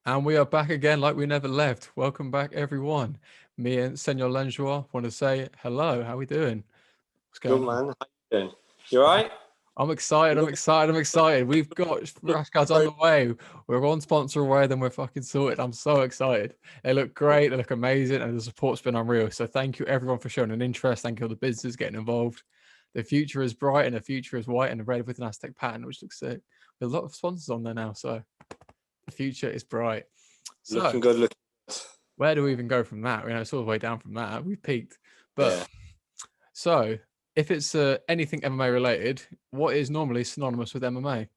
And we are back again like we never left. Welcome back, everyone. Me and Senor Lenjoint want to say hello. How we doing? What's Good going on? man. How you doing? You all right? I'm excited. I'm excited. I'm excited. We've got rash guards on the way. We're one sponsor away, then we're fucking sorted. I'm so excited. They look great. They look amazing. And the support's been unreal. So thank you, everyone, for showing an interest. Thank you, all the businesses getting involved. The future is bright and the future is white and red with an Aztec pattern, which looks sick. There's a lot of sponsors on there now. So the future is bright. So, Looking good. Looking good. where do we even go from that? It's all the way down from that. We've peaked. But Yeah. so, if it's anything MMA related, what is normally synonymous with MMA?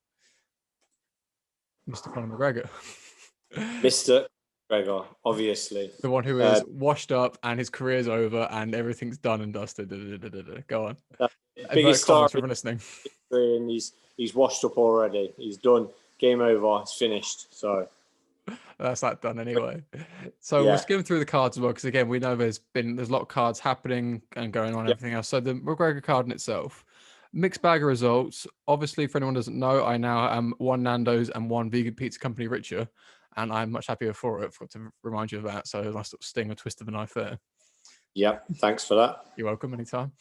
Mr. Conor McGregor. Mr. McGregor, obviously. The one who is washed up and his career's over and everything's done and dusted. Go on. Biggest star for listening. and he's washed up already. He's done. Game over. It's finished. So that's that done anyway. So we'll skim through the cards as well, because again, we know there's a lot of cards happening and going on, everything else. So the McGregor card in itself, mixed bag of results. Obviously, for anyone who doesn't know, I now am one Nando's and one vegan pizza company richer, and I'm much happier for it. Forgot to remind you of that. So a nice little sting or twist of a knife there. Yeah, thanks for that. You're welcome anytime.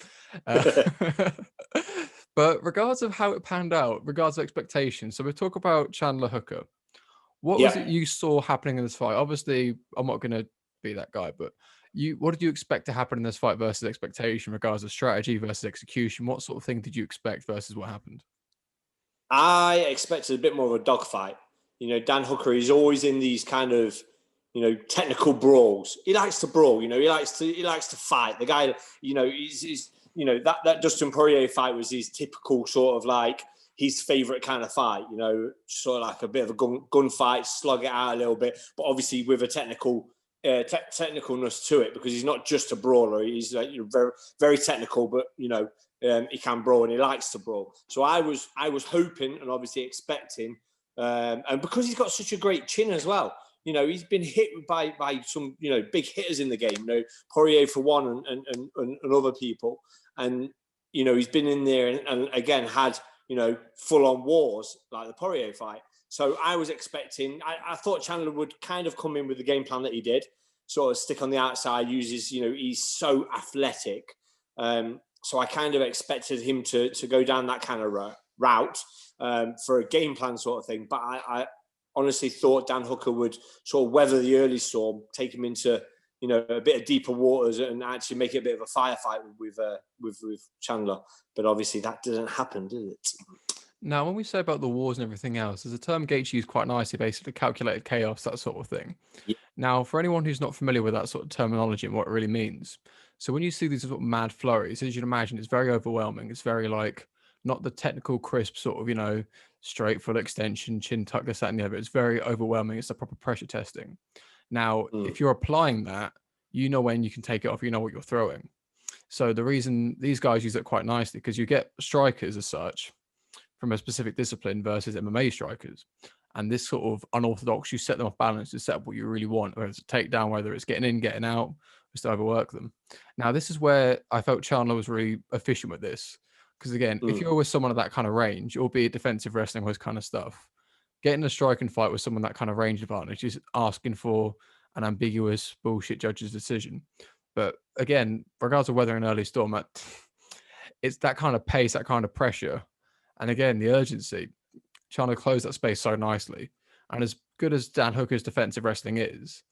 But regardless of how it panned out, regardless of expectations, so we talk about Chandler Hooker. What was it you saw happening in this fight? Obviously, I'm not going to be that guy, but what did you expect to happen in this fight versus expectation, regardless of strategy versus execution? What sort of thing did you expect versus what happened? I expected a bit more of a dogfight. Dan Hooker is always in these kind of, technical brawls. He likes to brawl. He likes to fight. The guy, he's that Dustin Poirier fight was his typical sort of like his favorite kind of fight, sort of like a bit of a gunfight, slug it out a little bit, but obviously with a technicalness to it, because he's not just a brawler. He's like, very, very technical, but he can brawl and he likes to brawl. So I was hoping and obviously expecting, and because he's got such a great chin as well. He's been hit by some big hitters in the game. Poirier for one, and other people, and he's been in there and again had full-on wars like the Poirier fight. So I was expecting, I thought Chandler would kind of come in with the game plan that he did, sort of stick on the outside, uses, he's so athletic. So I kind of expected him to go down that kind of route for a game plan sort of thing. But I honestly thought Dan Hooker would sort of weather the early storm, take him into, a bit of deeper waters and actually make it a bit of a firefight with Chandler. But obviously that didn't happen, did it? Now, when we say about the wars and everything else, there's a term Gates used quite nicely, basically calculated chaos, that sort of thing. Yeah. Now, for anyone who's not familiar with that sort of terminology and what it really means, so when you see these sort of mad flurries, as you can imagine, it's very overwhelming. It's very like not the technical crisp sort of, straight full extension, chin tuck, this, that, and the other. It's very overwhelming. It's the proper pressure testing. Now, if you're applying that, when you can take it off, what you're throwing. So the reason these guys use it quite nicely, because you get strikers as such from a specific discipline versus MMA strikers. And this sort of unorthodox, you set them off balance to set up what you really want, whether it's a takedown, whether it's getting in, getting out, just to overwork them. Now, this is where I felt Chandler was really efficient with this. Because again, if you're with someone of that kind of range, albeit defensive wrestling, all this kind of stuff, getting a striking fight with someone that kind of range advantage is asking for an ambiguous bullshit judge's decision. But again, regardless of whether an early storm, it's that kind of pace, that kind of pressure. And again, the urgency, trying to close that space so nicely. And as good as Dan Hooker's defensive wrestling is,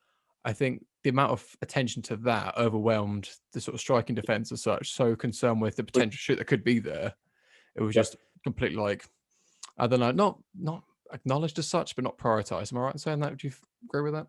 I think the amount of attention to that overwhelmed the sort of striking defense as such, so concerned with the potential shit that could be there. It was just completely like, I don't know, not acknowledged as such, but not prioritized. Am I right in saying that? Would you agree with that?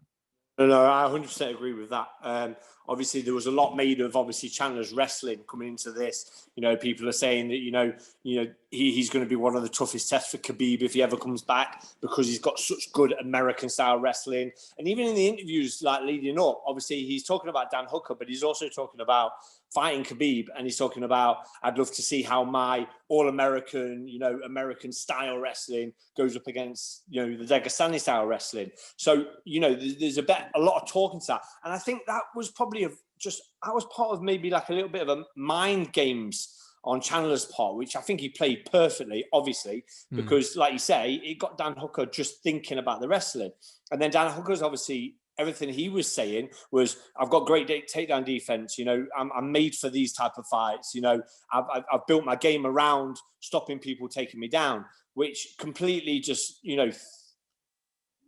No, I 100% agree with that. Obviously, there was a lot made of obviously Chandler's wrestling coming into this. People are saying that he's going to be one of the toughest tests for Khabib if he ever comes back, because he's got such good American style wrestling. And even in the interviews like leading up, obviously he's talking about Dan Hooker, but he's also talking about fighting Khabib, and he's talking about, I'd love to see how my all-American, American style wrestling goes up against, the Dagestani style wrestling. So, there's a lot of talking to that. And I think that was probably that was part of maybe like a little bit of a mind games on Chandler's part, which I think he played perfectly, obviously, because like you say, it got Dan Hooker just thinking about the wrestling. And then Dan Hooker's obviously, everything he was saying was, I've got great takedown defense. You know, I'm made for these type of fights. You know, I've built my game around stopping people taking me down, which completely just, you know,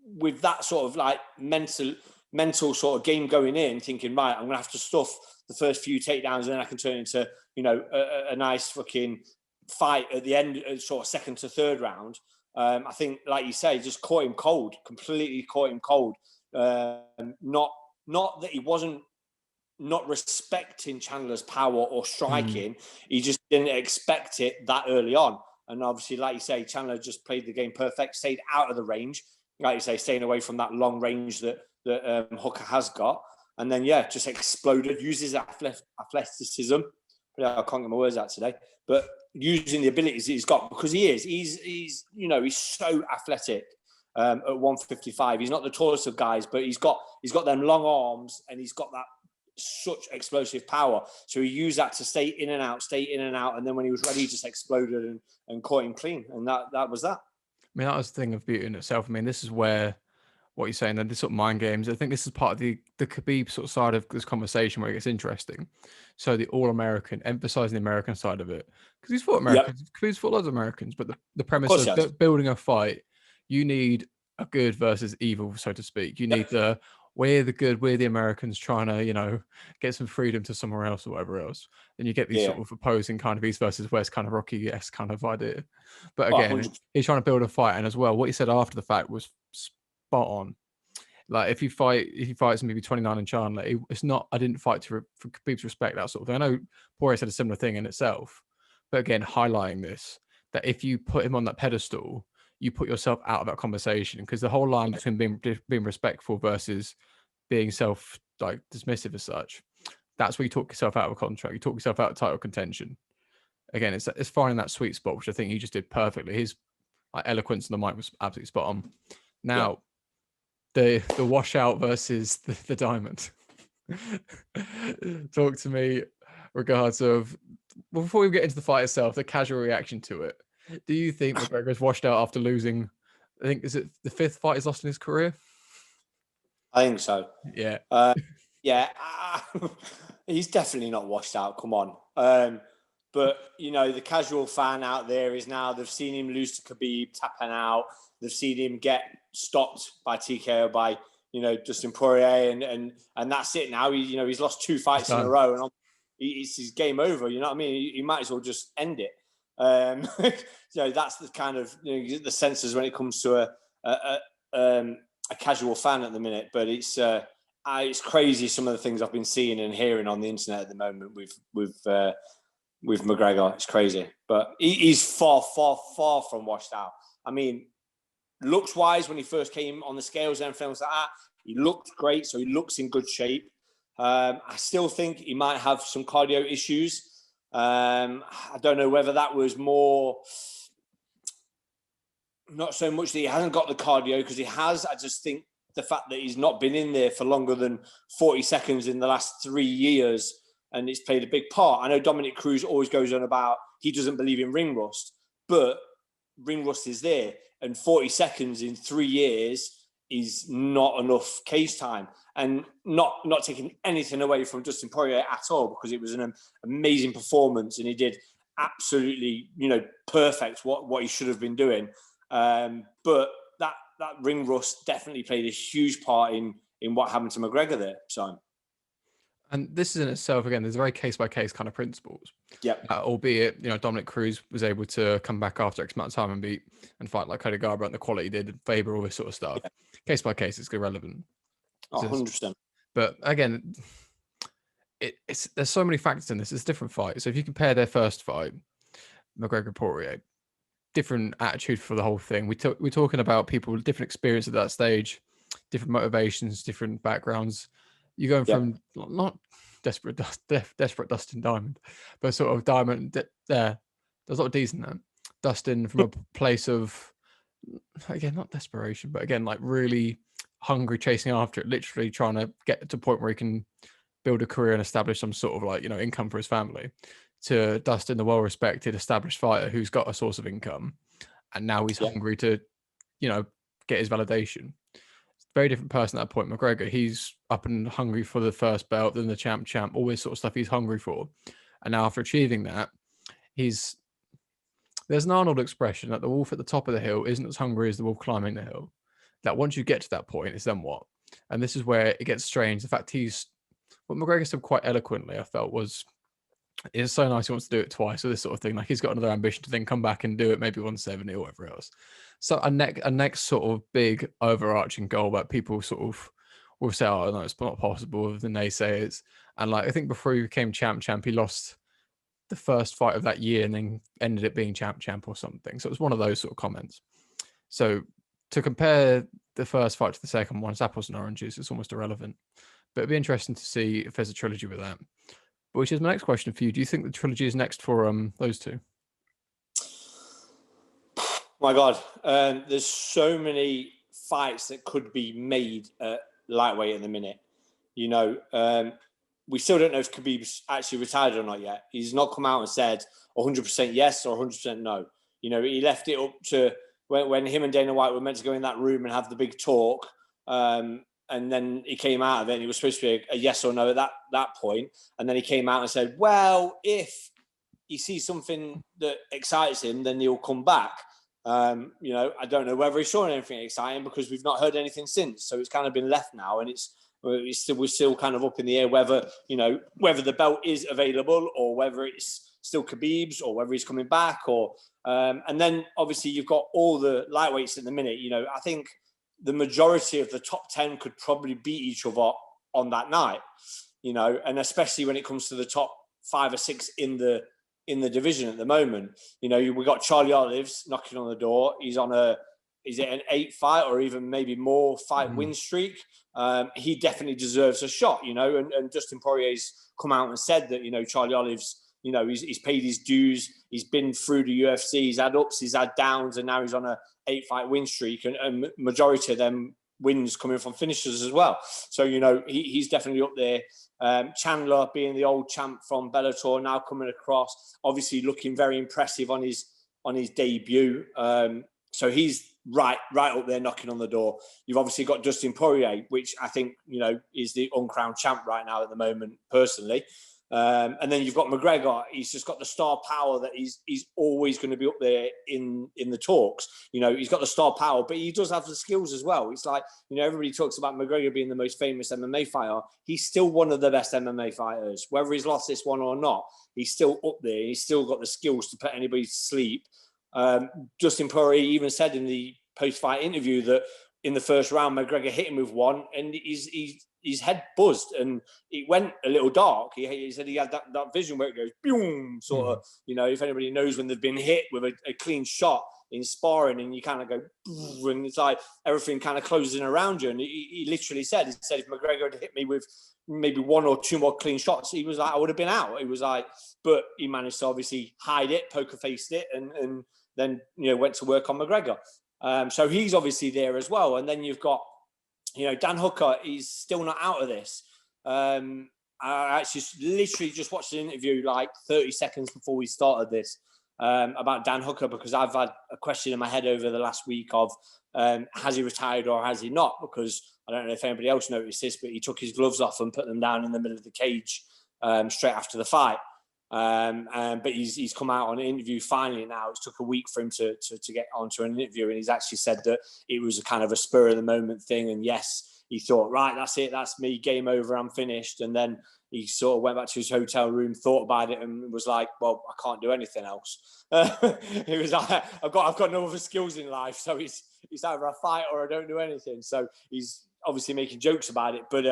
with that sort of like mental sort of game going in, thinking, right, I'm going to have to stuff the first few takedowns and then I can turn into, you know, a nice fucking fight at the end, sort of second to third round. I think, like you say, just caught him cold, completely caught him cold. Not that he wasn't not respecting Chandler's power or striking. He just didn't expect it that early on. And obviously, like you say, Chandler just played the game perfect, stayed out of the range. Like you say, staying away from that long range that Hooker has got. And then, yeah, just exploded, uses athleticism. I can't get my words out today. But using the abilities he's got, because he's you know, he's so athletic at 155. He's not the tallest of guys, but he's got them long arms and he's got that such explosive power. So he used that to stay in and out. And then when he was ready, he just exploded and caught him clean. And that was that. I mean, that was the thing of beauty in itself. I mean, this is where what you're saying, and this sort of mind games. I think this is part of the Khabib sort of side of this conversation where it gets interesting. So the all-American, emphasizing the American side of it, because he's fought Americans. Yep. Khabib's fought loads of Americans, but the premise of building a fight, you need a good versus evil, so to speak. You need we're the good, we're the Americans trying to, you know, get some freedom to somewhere else or whatever else. Then you get these sort of opposing kind of East versus West kind of Rocky-esque kind of idea. But again, he's trying to build a fight, and as well, what he said after the fact was spot on. Like if he fights maybe 29 and Chandler, it's not, I didn't fight for Khabib's respect, that sort of thing. I know Poirier said a similar thing in itself, but again, highlighting this, that if you put him on that pedestal, you put yourself out of that conversation, because the whole line between being respectful versus being dismissive as such, that's where you talk yourself out of a contract. You talk yourself out of title contention. Again, it's finding that sweet spot, which I think he just did perfectly. His eloquence on the mic was absolutely spot on. Now, the washout versus the diamond. Talk to me regards of, before we get into the fight itself, the casual reaction to it. Do you think McGregor's washed out after losing, I think, is it the 5th fight he's lost in his career? I think so. Yeah. He's definitely not washed out. Come on. But, you know, the casual fan out there is now, they've seen him lose to Khabib, tapping out. They've seen him get stopped by TKO by, you know, Dustin Poirier, and that's it now. He's lost 2 fights in a row, and it's his game over. You know what I mean? He might as well just end it. That's the kind of, you know, the senses when it comes to a casual fan at the minute. But it's crazy, some of the things I've been seeing and hearing on the internet at the moment with McGregor. It's crazy, but he's far from washed out. I mean, looks wise, when he first came on the scales and films like that, he looked great, so he looks in good shape. I still think he might have some cardio issues. I don't know whether that was more, not so much that he hasn't got the cardio, because he has. I just think the fact that he's not been in there for longer than 40 seconds in the last 3 years, and it's played a big part. I know Dominic Cruz always goes on about he doesn't believe in ring rust, but ring rust is there. And 40 seconds in 3 years is not enough case time. And not taking anything away from Dustin Poirier at all, because it was an amazing performance and he did absolutely, you know, perfect what he should have been doing. But that ring rust definitely played a huge part in what happened to McGregor there, Simon. And this is in itself, again, there's very case-by-case kind of principles. Yeah. Albeit, you know, Dominic Cruz was able to come back after X amount of time and fight like Cody Garbrandt, the quality did, Faber, all this sort of stuff. Yeah. Case-by-case, it's irrelevant. 100%. But again, there's so many factors in this. It's a different fight. So if you compare their first fight, McGregor-Poirier, different attitude for the whole thing. We're talking about people with different experience at that stage, different motivations, different backgrounds. You're going from not desperate Dustin Diamond, but sort of Diamond. There's a lot of D's in that. Dustin from a place of, again, not desperation, but again, like really hungry, chasing after it, literally trying to get to a point where he can build a career and establish some sort of, like, you know, income for his family. To Dustin, the well-respected, established fighter who's got a source of income, and now he's hungry to, you know, get his validation. very different person at that point. McGregor, he's up and hungry for the first belt, then the champ, all this sort of stuff he's hungry for. And now after achieving that, there's an Arnold expression that the wolf at the top of the hill isn't as hungry as the wolf climbing the hill. That once you get to that point, it's then what? And this is where it gets strange. The fact what McGregor said quite eloquently, I felt, was it's so nice he wants to do it twice or this sort of thing. Like he's got another ambition to then come back and do it maybe 170 or whatever else. So a next sort of big overarching goal that people sort of will say, oh no, it's not possible with the naysayers. And like I think before he became champ, he lost the first fight of that year and then ended up being champ or something. So it was one of those sort of comments. So to compare the first fight to the second one, it's apples and oranges. It's almost irrelevant. But it'd be interesting to see if there's a trilogy with that. Which is my next question for you. Do you think the trilogy is next for those two? My God, there's so many fights that could be made at lightweight at the minute. You know, we still don't know if Khabib's actually retired or not yet. He's not come out and said 100% yes or 100% no. You know, he left it up to when him and Dana White were meant to go in that room and have the big talk. And then he came out of it and it was supposed to be a yes or no at that point. And then he came out and said, well, if he sees something that excites him, then he'll come back. You know, I don't know whether he saw anything exciting because we've not heard anything since. So it's kind of been left now, and we're still kind of up in the air whether the belt is available or whether it's still Khabib's or whether he's coming back or and then obviously you've got all the lightweights at the minute. You know, I think the majority of the top 10 could probably beat each other on that night, you know, and especially when it comes to the top 5 or 6 in the division at the moment. You know, we got Charlie Olives knocking on the door. He's on is it an 8 fight or even maybe more fight win streak? He definitely deserves a shot, you know, and Dustin Poirier's come out and said that, you know, Charlie Olives, you know, he's paid his dues. He's been through the UFC. He's had ups, he's had downs, and now he's on a 8 fight win streak, and majority of them wins coming from finishers as well. So, you know, he's definitely up there. Chandler, being the old champ from Bellator, now coming across, obviously looking very impressive on his debut. So he's right up there knocking on the door. You've obviously got Dustin Poirier, which I think, you know, is the uncrowned champ right now at the moment, personally. And then you've got McGregor. He's just got the star power that he's always going to be up there in the talks. You know, he's got the star power, but he does have the skills as well. It's like, you know, everybody talks about McGregor being the most famous MMA fighter. He's still one of the best MMA fighters. Whether he's lost this one or not, he's still up there. He's still got the skills to put anybody to sleep. Dustin Poirier even said in the post-fight interview that in the first round, McGregor hit him with one, and his head buzzed and it went a little dark. He said he had that vision where it goes boom, sort of, you know, if anybody knows when they've been hit with a clean shot in sparring and you kind of go and it's like everything kind of closes in around you. And he literally said if McGregor had hit me with maybe 1 or 2 more clean shots, he was like, I would have been out. It was like, but he managed to obviously hide it, poker faced it, and then, you know, went to work on McGregor. So he's obviously there as well. And then you've got, you know, Dan Hooker, he's still not out of this. I actually literally just watched an interview like 30 seconds before we started this about Dan Hooker, because I've had a question in my head over the last week of has he retired or has he not? Because I don't know if anybody else noticed this, but he took his gloves off and put them down in the middle of the cage straight after the fight. But he's come out on an interview finally now. It took a week for him to get onto an interview, and he's actually said that it was a kind of a spur of the moment thing. And yes, he thought, right, that's it, that's me, game over, I'm finished. And then he sort of went back to his hotel room, thought about it, and was like, well, I can't do anything else. He was like, I've got no other skills in life, so it's either I fight or I don't do anything. So he's obviously making jokes about it, but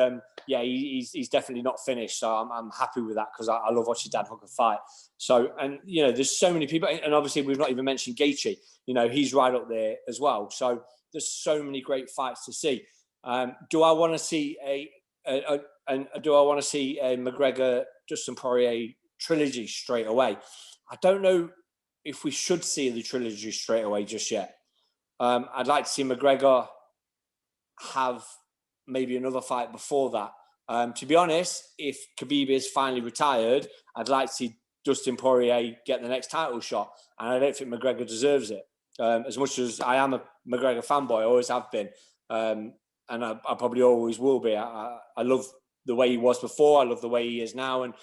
yeah, he's definitely not finished. So I'm happy with that, because I love watching Dan Hooker fight. So, and you know, there's so many people, and obviously we've not even mentioned Gaethje. You know, he's right up there as well. So there's so many great fights to see. Do I want to see a McGregor Dustin Poirier trilogy straight away? I don't know if we should see the trilogy straight away just yet. I'd like to see McGregor have maybe another fight before that. To be honest, if Khabib is finally retired, I'd like to see Dustin Poirier get the next title shot, and I don't think McGregor deserves it. As much as I am a McGregor fanboy, I always have been. and I probably always will be. I love the way he was before. I love the way he is now, and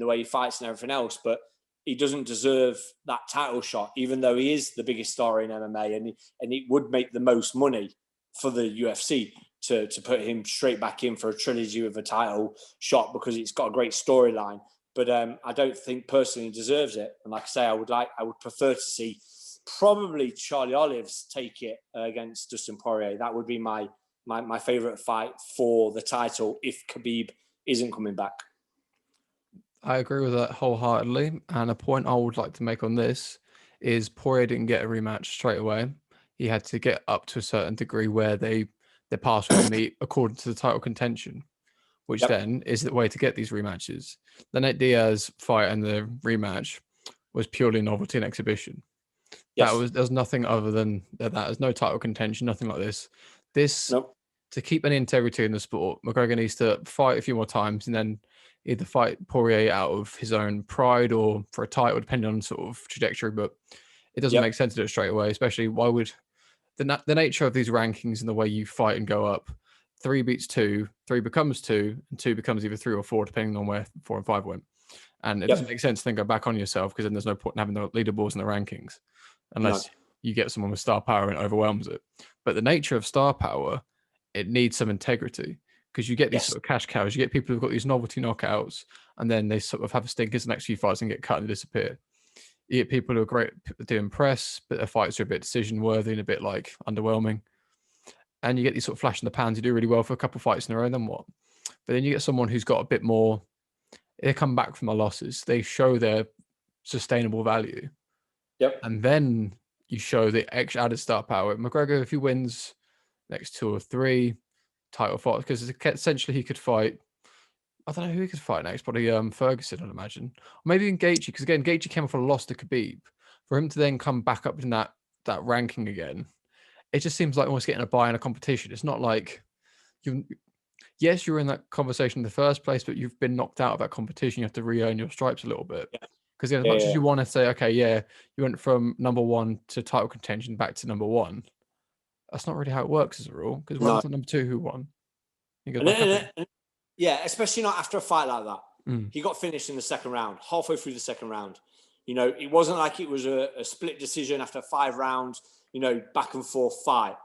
the way he fights and everything else. But he doesn't deserve that title shot, even though he is the biggest star in MMA, and it would make the most money for the UFC to put him straight back in for a trilogy with a title shot, because it's got a great storyline. But I don't think personally he deserves it. And like I say, I would prefer to see probably Charlie Olives take it against Dustin Poirier. That would be my favorite fight for the title if Khabib isn't coming back. I agree with that wholeheartedly. And a point I would like to make on this is Poirier didn't get a rematch straight away. He had to get up to a certain degree where their paths would meet according to the title contention, which then is the way to get these rematches. The Nate Diaz fight and the rematch was purely novelty and exhibition. Yes. There's nothing other than that. There's no title contention, nothing like this. To keep any integrity in the sport, McGregor needs to fight a few more times and then either fight Poirier out of his own pride or for a title, depending on sort of trajectory. But it doesn't make sense to do it straight away, especially why would the nature of these rankings and the way you fight and go up, 3 beats 2, 3 becomes 2, and 2 becomes either 3 or 4, depending on where 4 and 5 went. And it doesn't make sense to then go back on yourself, because then there's no point in having the leaderboards and the rankings unless you get someone with star power and it overwhelms it. But the nature of star power, it needs some integrity, because you get these sort of cash cows. You get people who've got these novelty knockouts and then they sort of have a stinkers the next few fights and get cut and disappear. You get people who are great to impress, but their fights are a bit decision worthy and a bit like underwhelming. And you get these sort of flash in the pans. You do really well for a couple of fights in a row, then what? But then you get someone who's got a bit more, they come back from their losses. They show their sustainable value. And then you show the extra added star power. McGregor, if he wins next 2 or 3 title fights, because essentially he could fight, I don't know who he could fight next, probably Ferguson, I'd imagine. Or maybe even Gaethje, because again, Gaethje came off a loss to Khabib. For him to then come back up in that ranking again, it just seems like almost getting a buy in a competition. It's not like you're in that conversation in the first place, but you've been knocked out of that competition. You have to re-earn your stripes a little bit. Because as much as you want to say, okay, you went from number 1 to title contention back to number 1, that's not really how it works as a rule. Because when to number 2 who won? Especially not after a fight like that. He got finished in the second round, halfway through the second round. You know, it wasn't like it was a split decision after 5 rounds, back and forth fight.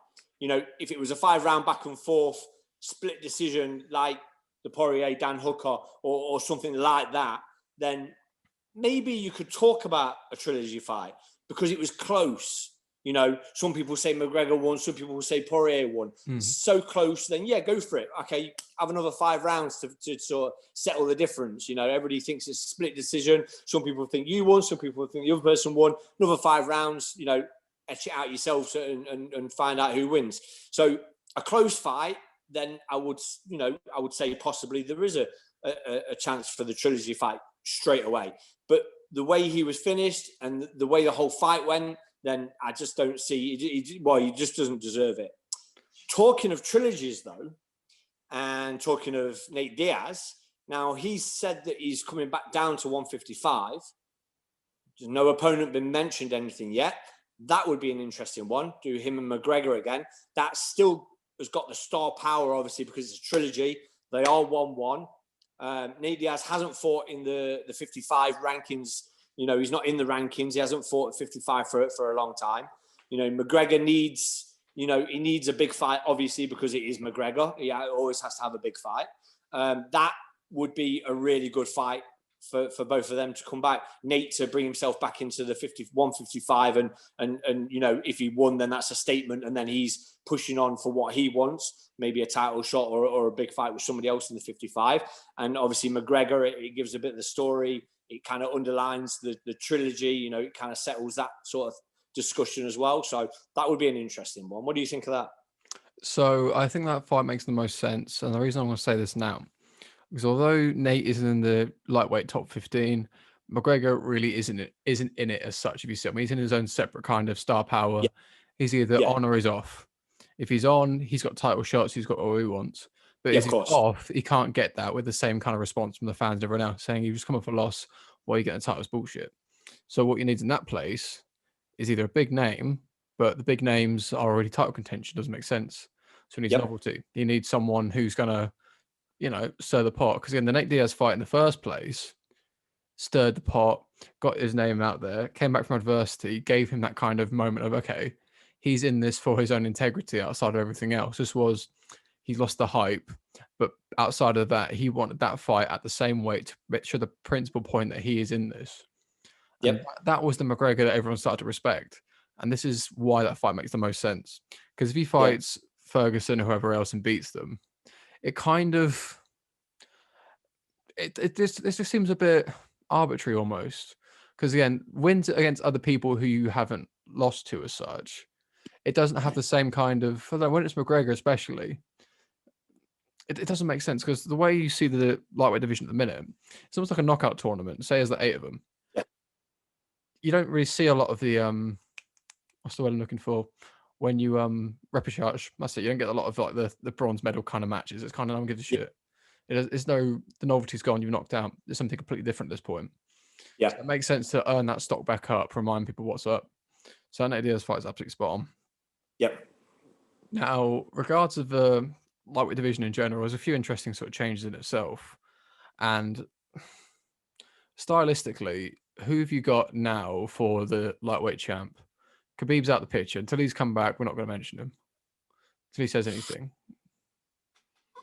If it was a 5-round back and forth split decision like the Poirier Dan Hooker or something like that, then maybe you could talk about a trilogy fight, because it was close. Some people say McGregor won, some people will say Poirier won. So close, then go for it. Okay, have another 5 rounds to sort of settle the difference. Everybody thinks it's a split decision. Some people think you won, some people think the other person won. Another 5 rounds, etch it out yourselves and find out who wins. So a close fight, then I would say possibly there is a chance for the trilogy fight straight away. But the way he was finished and the way the whole fight went, then I just don't see, he just doesn't deserve it. Talking of trilogies, though, and talking of Nate Diaz, now he's said that he's coming back down to 155. There's no opponent been mentioned anything yet. That would be an interesting one. Do him and McGregor again. That still has got the star power, obviously, because it's a trilogy. They are 1-1. Nate Diaz hasn't fought in the 55 rankings. He's not in the rankings. He hasn't fought at 55 for a long time. McGregor needs, he needs a big fight, obviously, because it is McGregor. He always has to have a big fight. That would be a really good fight for both of them to come back. Nate to bring himself back into the 155 and if he won, then that's a statement, and then he's pushing on for what he wants, maybe a title shot or a big fight with somebody else in the 55. And obviously McGregor, it gives a bit of the story. It kind of underlines the trilogy, it kind of settles that sort of discussion as well. So that would be an interesting one. What do you think of that? So I think that fight makes the most sense. And the reason I'm going to say this now, because although Nate isn't in the lightweight top 15, McGregor really isn't in it as such. If you see, he's in his own separate kind of star power. He's either on or he's off. If he's on, he's got title shots. He's got all he wants. But if he's off, he can't get that with the same kind of response from the fans and everyone else saying, "You just come off a loss, why are you getting titles?" Bullshit. So what you need in that place is either a big name, but the big names are already title contention. Doesn't make sense. So he needs novelty. He needs someone who's going to, stir the pot. Because again, the Nate Diaz fight in the first place stirred the pot, got his name out there, came back from adversity, gave him that kind of moment of, okay, he's in this for his own integrity outside of everything else. He's lost the hype, but outside of that, he wanted that fight at the same weight to make sure the principal point that he is in this. And that was the McGregor that everyone started to respect. And this is why that fight makes the most sense. Because if he fights Ferguson or whoever else and beats them, it kind of this just seems a bit arbitrary almost. Because again, wins against other people who you haven't lost to as such, it doesn't have the same kind of, when it's McGregor especially, it doesn't make sense. Because the way you see the lightweight division at the minute, it's almost like a knockout tournament. Say there's like 8 of them. You don't really see a lot of the what's the word I'm looking for, when you repechage. That's it. You don't get a lot of like the bronze medal kind of matches. It's kind of, I don't give a shit. The novelty's gone. You've knocked out. There's something completely different at this point. So it makes sense to earn that stock back up, remind people what's up. So Nate Diaz fight is absolutely spot on. Now, regards of the lightweight division in general, there's a few interesting sort of changes in itself, and stylistically, who have you got now for the lightweight champ? Khabib's out the picture. Until he's come back, we're not going to mention him. Until he says anything.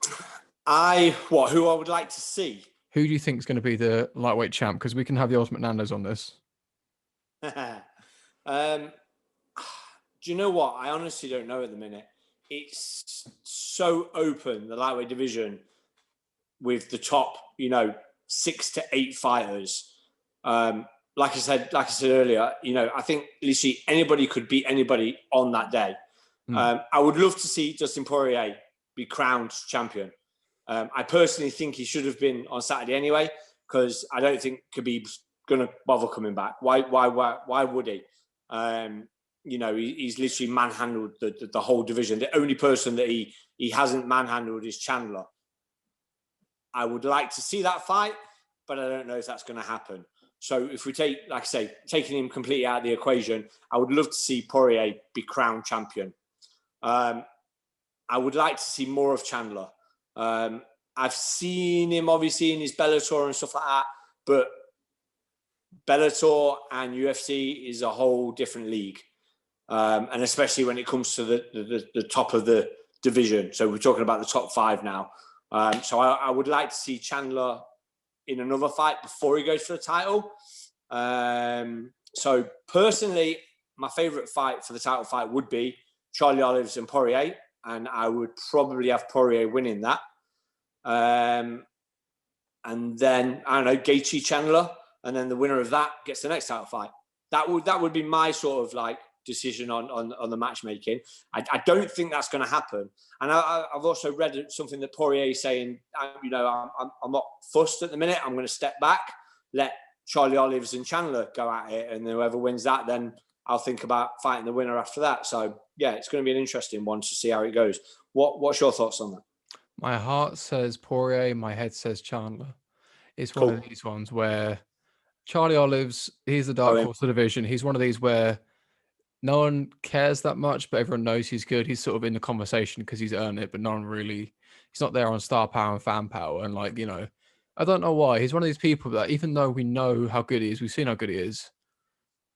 Who I would like to see? Who do you think is going to be the lightweight champ? Because we can have the Ultimate Nando's on this. Do you know what? I honestly don't know at the minute. It's so open, the lightweight division, with the top, 6 to 8 fighters. Like I said earlier, I think literally anybody could beat anybody on that day. I would love to see Dustin Poirier be crowned champion. I personally think he should have been on Saturday anyway, because I don't think Khabib's going to bother coming back. Why would he? He's literally manhandled the whole division. The only person that he hasn't manhandled is Chandler. I would like to see that fight, but I don't know if that's going to happen. So if we take, like I say, taking him completely out of the equation, I would love to see Poirier be crowned champion. I would like to see more of Chandler. I've seen him obviously in his Bellator and stuff like that, but Bellator and UFC is a whole different league. And especially when it comes to the top of the division. So we're talking about the top 5 now. So I would like to see Chandler in another fight before he goes for the title. So personally, my favorite fight for the title fight would be Charlie Olives and Poirier, and I would probably have Poirier winning that. And then, I don't know, Gaethje Chandler, and then the winner of that gets the next title fight. That would be my sort of like decision on the matchmaking. I don't think that's going to happen. And I've also read something that Poirier is saying, I'm not fussed at the minute. I'm going to step back, let Charlie Olives and Chandler go at it, and whoever wins that, then I'll think about fighting the winner after that. So yeah, it's going to be an interesting one to see how it goes. What's your thoughts on that? My heart says Poirier, my head says Chandler. It's one of these ones where Charlie Olives, he's the dark horse of the division. He's one of these where no one cares that much, but everyone knows he's good. He's sort of in the conversation because he's earned it, but no one really, he's not there on star power and fan power. And like, I don't know why. He's one of these people that even though we know how good he is, we've seen how good he is,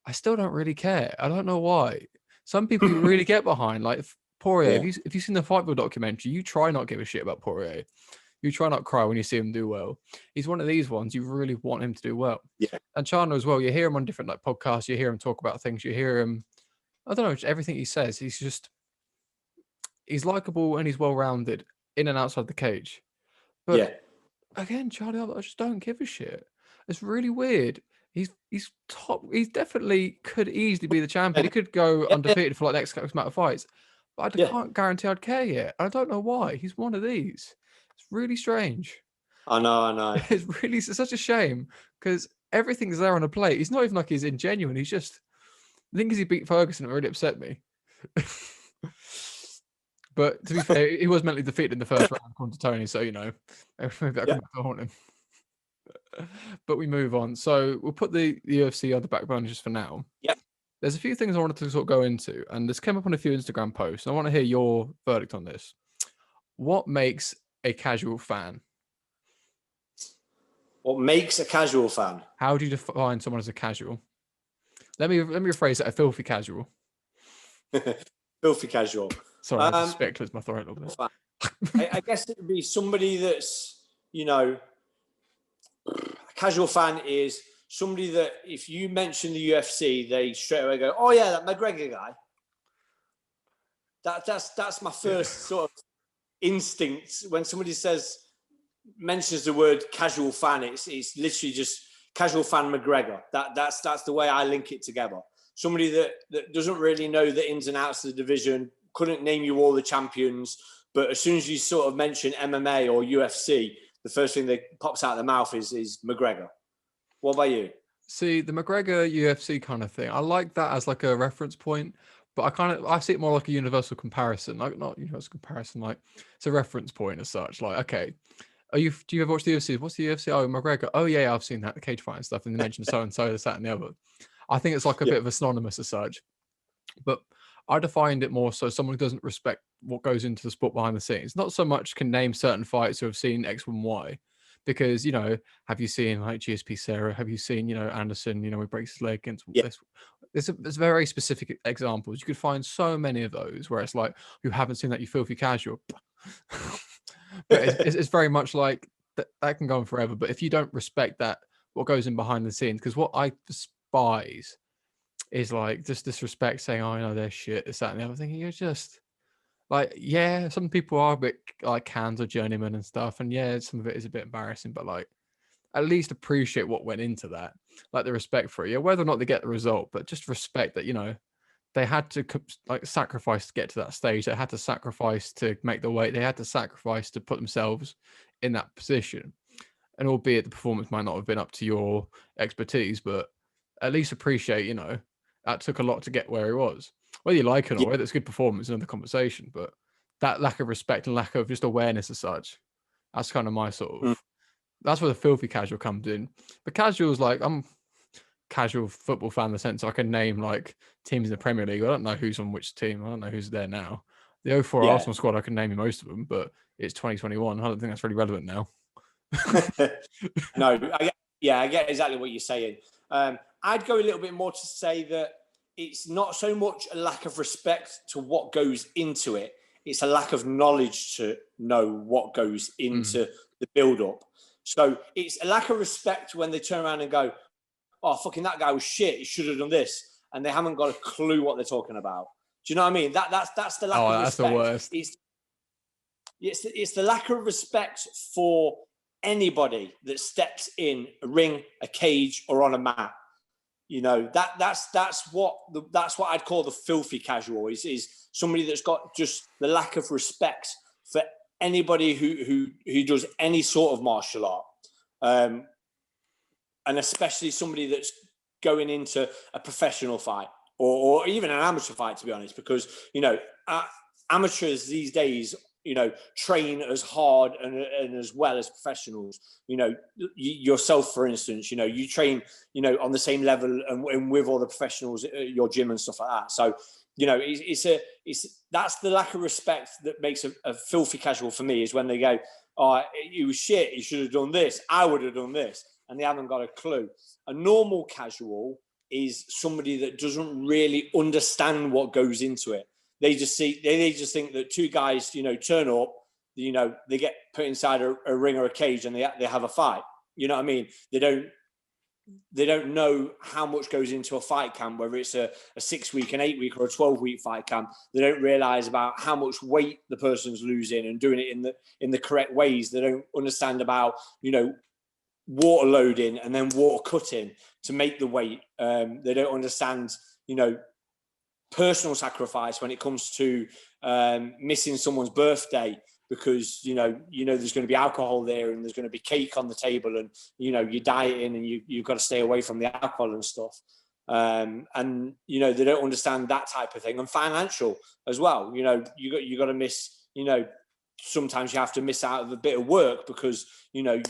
I still don't really care. I don't know why. Some people you really get behind, like Poirier. Yeah. If you've seen the Fightville documentary, you try not give a shit about Poirier. You try not cry when you see him do well. He's one of these ones you really want him to do well. Yeah. And Chandler as well. You hear him on different like podcasts. You hear him talk about things. You hear him. I don't know. Just everything he says. He's likable and he's well rounded in and outside the cage. But again, Charlie, I just don't give a shit. It's really weird. He's top. He definitely could easily be the champion. He could go undefeated for like the next amount of fights. But I can't guarantee I'd care yet. I don't know why. He's one of these. It's really strange. I know. It's such a shame because everything's there on a plate. He's not even like he's ingenuine. He's just, I think because he beat Ferguson, it really upset me. But to be fair, he was mentally defeated in the first round according to Tony. So, maybe I can back to haunt him. But we move on. So we'll put the UFC on the back burner just for now. Yep. There's a few things I wanted to sort of go into, and this came up on a few Instagram posts. And I want to hear your verdict on this. What makes a casual fan? What makes a casual fan? How do you define someone as a casual? Let me rephrase it. A filthy casual. Filthy casual. Sorry, I just spit clears my throat a little bit. I guess it would be somebody that's, a casual fan is somebody that if you mention the UFC, they straight away go, "Oh yeah, that McGregor guy." That's my first sort of instinct when somebody mentions the word casual fan. It's literally just casual fan McGregor. That's the way I link it together. Somebody that doesn't really know the ins and outs of the division, couldn't name you all the champions, but as soon as you sort of mention MMA or UFC, the first thing that pops out of the mouth is McGregor. What about you? See, the McGregor UFC kind of thing, I like that as like a reference point, but I see it more like a universal comparison, like not universal comparison, like it's a reference point as such. Like, okay, do you ever watch the UFC? What's the UFC? Oh, McGregor. Oh yeah, I've seen that, the cage fight and stuff, and they mention so and so, this, that, and the other. I think it's like a bit of a synonymous as such, but I defined it more so someone who doesn't respect what goes into the sport behind the scenes. Not so much can name certain fights or have seen X and Y, because have you seen like GSP Sarah? Have you seen Anderson? He breaks his leg against this. There's very specific examples. You could find so many of those where it's like, you haven't seen that, you filthy casual. But it's very much like that can go on forever. But if you don't respect that, what goes in behind the scenes, because what I despise is like just disrespect, saying, "Oh, they're shit, this, that, and the other." Thinking you're just like, yeah, some people are a bit like cans or journeymen and stuff, and yeah, some of it is a bit embarrassing, but like, at least appreciate what went into that, like the respect for it. Yeah, whether or not they get the result, but just respect that they had to like sacrifice to get to that stage. They had to sacrifice to make the weight. They had to sacrifice to put themselves in that position. And albeit the performance might not have been up to your expertise, but at least appreciate, that took a lot to get where he was. Whether you like it or whether it's good performance, another conversation. But that lack of respect and lack of just awareness as such, that's kind of my sort of, that's where the filthy casual comes in. But casual is like, I'm casual football fan in the sense I can name like teams in the Premier League. I don't know who's on which team. I don't know who's there now. The 04 Arsenal squad, I can name you most of them, but it's 2021. I don't think that's really relevant now. No, I get exactly what you're saying. I'd go a little bit more to say that it's not so much a lack of respect to what goes into it. It's a lack of knowledge to know what goes into the build-up. So it's a lack of respect when they turn around and go, "Oh, fucking that guy was shit. He should have done this," and they haven't got a clue what they're talking about. Do you know what I mean? That's the lack of respect. That's the worst. It's the lack of respect for anybody that steps in a ring, a cage, or on a mat. That's what I'd call the filthy casual. Is somebody that's got just the lack of respect for anybody who does any sort of martial art, and especially somebody that's going into a professional fight or even an amateur fight, to be honest, because amateurs these days train as hard and as well as professionals. Yourself, for instance, you train, on the same level and with all the professionals at your gym and stuff like that. So, that's the lack of respect that makes a filthy casual for me, is when they go, "Oh, he was shit. He should have done this. I would have done this." And they haven't got a clue. A normal casual is somebody that doesn't really understand what goes into it. They just think that two guys, turn up, they get put inside a ring or a cage and they have a fight. You know what I mean? They don't know how much goes into a fight camp, whether it's a 6-week, an 8-week, or a 12-week fight camp. They don't realize about how much weight the person's losing and doing it in the correct ways. They don't understand about, water loading and then water cutting to make the weight. They don't understand, personal sacrifice when it comes to missing someone's birthday because there's going to be alcohol there and there's going to be cake on the table and you're dieting and you've got to stay away from the alcohol and stuff, and they don't understand that type of thing. And financial as well, you got to miss, sometimes you have to miss out of a bit of work because you're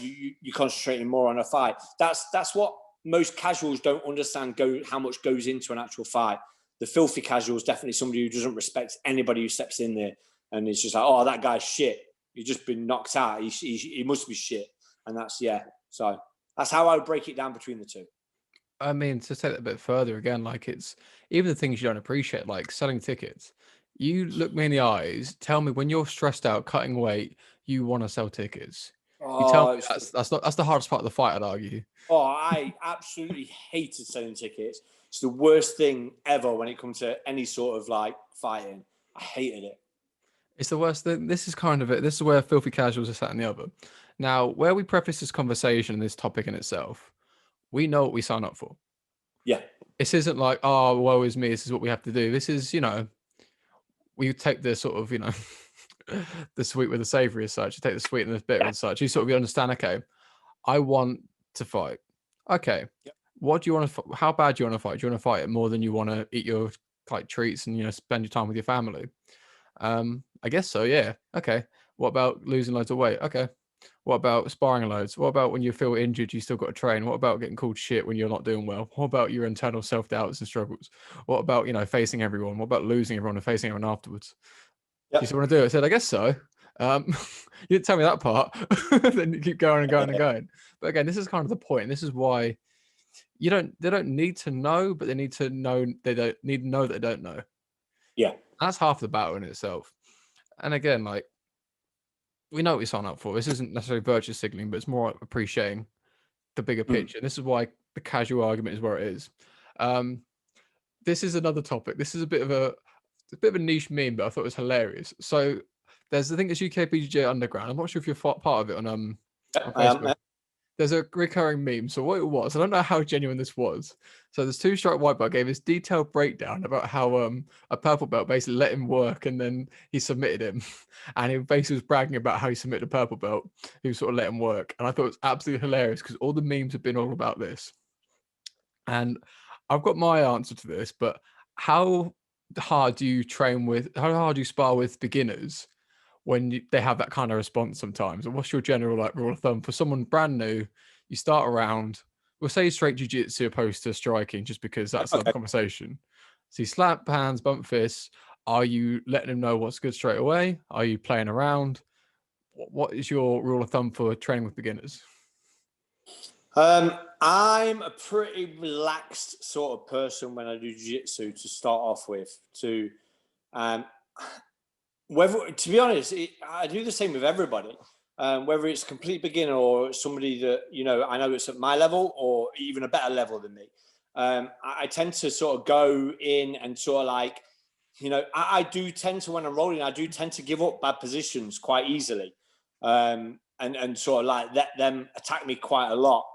concentrating more on a fight. That's what most casuals don't understand, how much goes into an actual fight. The filthy casual is definitely somebody who doesn't respect anybody who steps in there, and it's just like, "Oh, that guy's shit." He's just been knocked out. He must be shit. And that's, yeah. So that's how I would break it down between the two. I mean, to take that a bit further again, like it's even the things you don't appreciate, like selling tickets. You look me in the eyes, tell me when you're stressed out, cutting weight, you want to sell tickets. You tell Oh, me that's the hardest part of the fight, I'd argue. I absolutely hated selling tickets. It's the worst thing ever when it comes to any sort of like fighting. I hated it. It's the worst thing. This is kind of it. This is where filthy casuals are sat in the other. Now, where we preface this conversation and this topic in itself, we know what we sign up for. Yeah. This isn't like, oh, woe is me. This is what we have to do. This is, we take the sort of, the sweet with the savory as such. You take the sweet and the bitter as such. You sort of understand, okay, I want to fight. Okay. Yep. What do you want to, how bad do you want to fight? Do you want to fight it more than you want to eat your like treats and, spend your time with your family? I guess so. Yeah. Okay. What about losing loads of weight? Okay. What about sparring loads? What about when you feel injured, you still got to train? What about getting called shit when you're not doing well? What about your internal self-doubts and struggles? What about, facing everyone? What about losing everyone and facing everyone afterwards? Yep. Do you still want to do it? I said, I guess so. You didn't tell me that part. Then you keep going and going and going. But again, this is kind of the point. And this is why they don't need to know, but they need to know they don't need to know that they don't know. Yeah. That's half the battle in itself. And again, like, we know what we sign up for. This isn't necessarily virtue signaling, but it's more appreciating the bigger picture. This is why the casual argument is where it is. This is another topic. This is a bit of a niche meme, but I thought it was hilarious. So there's the thing that's UKPGJ Underground. I'm not sure if you're part of it on Facebook. There's a recurring meme. So what it was, I don't know how genuine this was. So there's two strike white belt gave this detailed breakdown about how a purple belt basically let him work and then he submitted him. And he basically was bragging about how he submitted a purple belt who sort of let him work. And I thought it was absolutely hilarious because all the memes have been all about this. And I've got my answer to this, but how hard do you spar with beginners when they have that kind of response sometimes? And what's your general like rule of thumb for someone brand new? You start around, we'll say straight jiu-jitsu opposed to striking, just because that's the conversation. So you slap hands, bump fists. Are you letting them know what's good straight away? Are you playing around? What is your rule of thumb for training with beginners? I'm a pretty relaxed sort of person when I do jiu-jitsu to start off with. To be honest, I do the same with everybody. Whether it's a complete beginner or somebody that I know it's at my level or even a better level than me. I tend to sort of go in and sort of like, I do tend to, when I'm rolling, I do tend to give up bad positions quite easily, and sort of like let them attack me quite a lot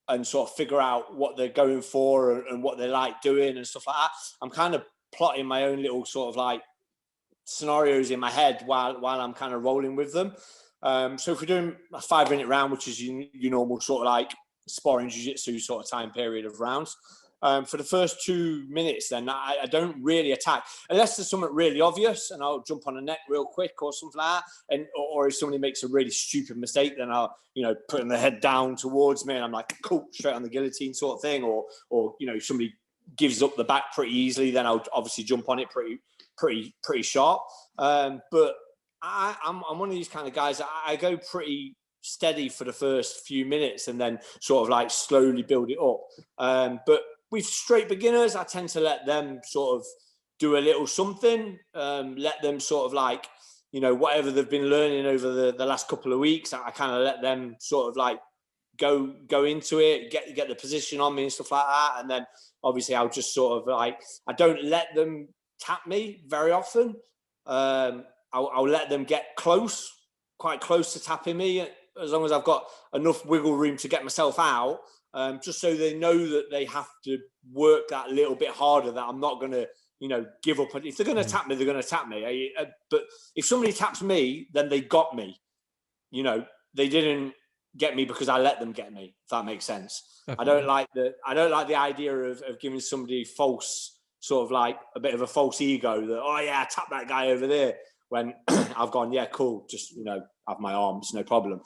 and sort of figure out what they're going for and what they like doing and stuff like that. I'm kind of plotting my own little sort of like scenarios in my head while I'm kind of rolling with them. So if we're doing a 5-minute round, which is your normal sort of like sparring jiu-jitsu sort of time period of rounds, for the first 2 minutes, then I don't really attack unless there's something really obvious, and I'll jump on a neck real quick or something like that. Or if somebody makes a really stupid mistake, then I'll putting the head down towards me, and I'm like, cool, straight on the guillotine sort of thing. Or somebody gives up the back pretty easily, then I'll obviously jump on it pretty sharp. But I'm one of these kind of guys that I go pretty steady for the first few minutes and then sort of like slowly build it up. But with straight beginners, I tend to let them sort of do a little something, let them sort of like, whatever they've been learning over the last couple of weeks, I kind of let them sort of like go into it, get the position on me and stuff like that. And then obviously I'll just sort of like, I don't let them tap me very often. I'll let them get quite close to tapping me, as long as I've got enough wiggle room to get myself out, just so they know that they have to work that little bit harder, that I'm not going to, give up. If they're going to tap me, they're going to tap me. But if somebody taps me, then they got me. They didn't get me because I let them get me, if that makes sense. Definitely. I don't like the idea of giving somebody false, sort of like a bit of a false ego that, oh yeah, tap that guy over there, when I've gone, yeah, cool, just, have my arms, no problem.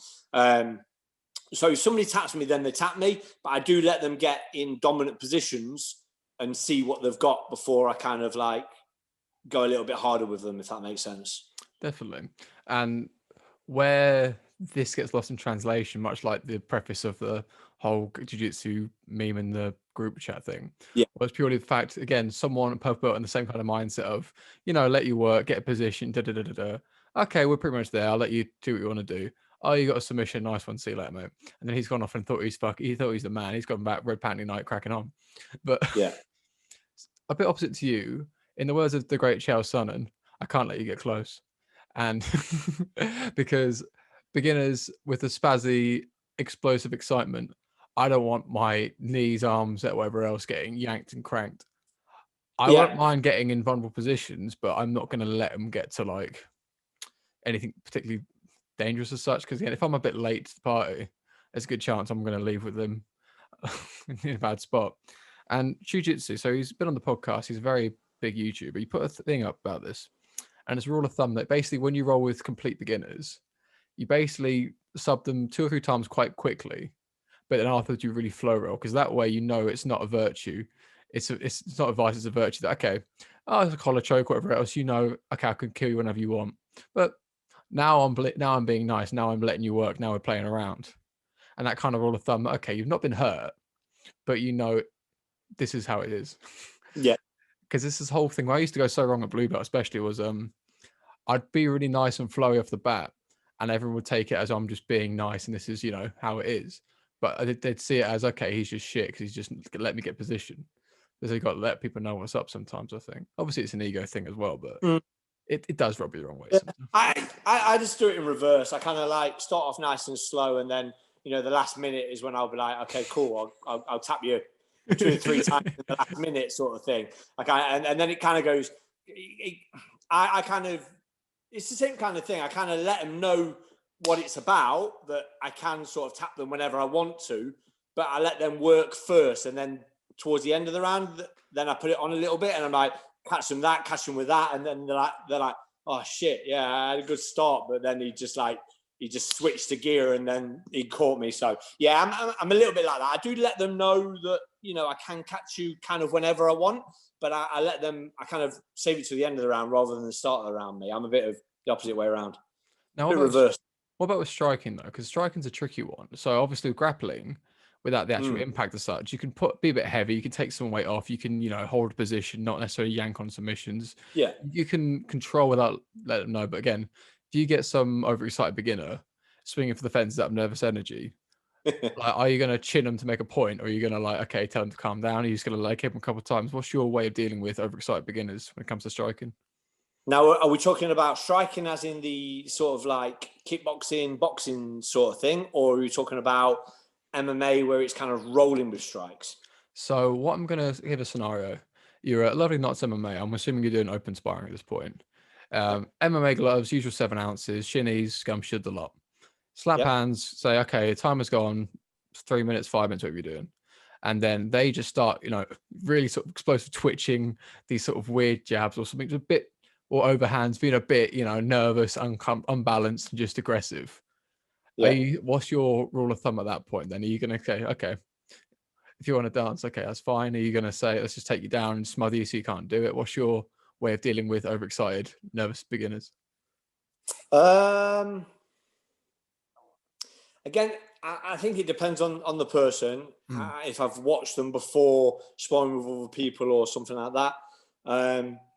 So if somebody taps me, then they tap me, but I do let them get in dominant positions and see what they've got before I kind of like go a little bit harder with them, if that makes sense. Definitely. And where this gets lost in translation, much like the preface of the whole jiu-jitsu meme in the group chat thing, Yeah. was purely the fact, again, someone purple belt in the same kind of mindset of, let you work, get a position, da da da da da. Okay, we're pretty much there. I'll let you do what you want to do. Oh, you got a submission, nice one. See you later, mate. And then he's gone off and thought he thought he's the man. He's gone back, red panty night, cracking on. But Yeah. a bit opposite to you, in the words of the great Chael Sonnen, I can't let you get close. And because beginners with a spazzy, explosive excitement, I don't want my knees, arms, or whatever else getting yanked and cranked. I won't Yeah. mind getting in vulnerable positions, but I'm not going to let them get to like anything particularly dangerous as such. Because again, if I'm a bit late to the party, there's a good chance I'm going to leave with them in a bad spot. And Jiu-Jitsu, so he's been on the podcast. He's a very big YouTuber. He put a thing up about this, and it's a rule of thumb that basically when you roll with complete beginners, you basically sub them 2 or 3 times quite quickly, but then afterwards you really flow roll, because that way it's not a virtue. It's not a vice, it's a virtue that, okay, it's a collar choke, whatever else, okay, I can kill you whenever you want. But now I'm being nice. Now I'm letting you work. Now we're playing around. And that kind of rule of thumb, okay, you've not been hurt, but this is how it is. Yeah. Because this whole thing where I used to go so wrong at blue belt, especially, was I'd be really nice and flowy off the bat, and everyone would take it as I'm just being nice, and this is how it is. But they'd see it as, okay, he's just shit because he's just let me get position. Because they got to let people know what's up sometimes. I think obviously it's an ego thing as well, but it does rub you the wrong way. Yeah. I just do it in reverse. I kind of like start off nice and slow, and then the last minute is when I'll be like, okay, cool, I'll tap you 2 or 3 times in the last minute, sort of thing. Like and then it kind of goes. I kind of, it's the same kind of thing. I kind of let them know what it's about, that I can sort of tap them whenever I want to, but I let them work first, and then towards the end of the round, then I put it on a little bit, and I'm like, catch them with that, and then they're like, oh shit, yeah, I had a good start, but then he just switched the gear, and then he caught me. So yeah, I'm a little bit like that. I do let them know that I can catch you kind of whenever I want, but I let them, I kind of save it to the end of the round rather than the start of the round. I'm a bit of the opposite way around. Now, what about with striking though? Because striking's a tricky one. So obviously with grappling, without the actual impact as such, you can be a bit heavy, you can take some weight off, you can hold a position, not necessarily yank on submissions. Yeah, you can control without letting them know. But again, if you get some overexcited beginner swinging for the fences out of nervous energy, like, are you going to chin them to make a point, or are you going to okay, tell them to calm down? Are you just going to hit them a couple of times? What's your way of dealing with overexcited beginners when it comes to striking? Now, are we talking about striking as in the sort of like kickboxing, boxing sort of thing, or are we talking about MMA where it's kind of rolling with strikes? So what I'm going to give a scenario. You're at Lovely Knots MMA. I'm assuming you're doing open sparring at this point. MMA gloves, usual 7 ounces, shinies, scum, should the lot. Slap hands, say, okay, timer's gone, 3 minutes, 5 minutes, whatever you're doing. And then they just start, really sort of explosive twitching, these sort of weird jabs or something, just a bit, or overhands, being a bit, nervous, unbalanced, and just aggressive. Yeah. What's your rule of thumb at that point then? Are you going to say, okay, if you want to dance, okay, that's fine. Are you going to say, let's just take you down and smother you so you can't do it? What's your way of dealing with overexcited, nervous beginners? Again, I think it depends on the person. If I've watched them before sparring with other people or something like that.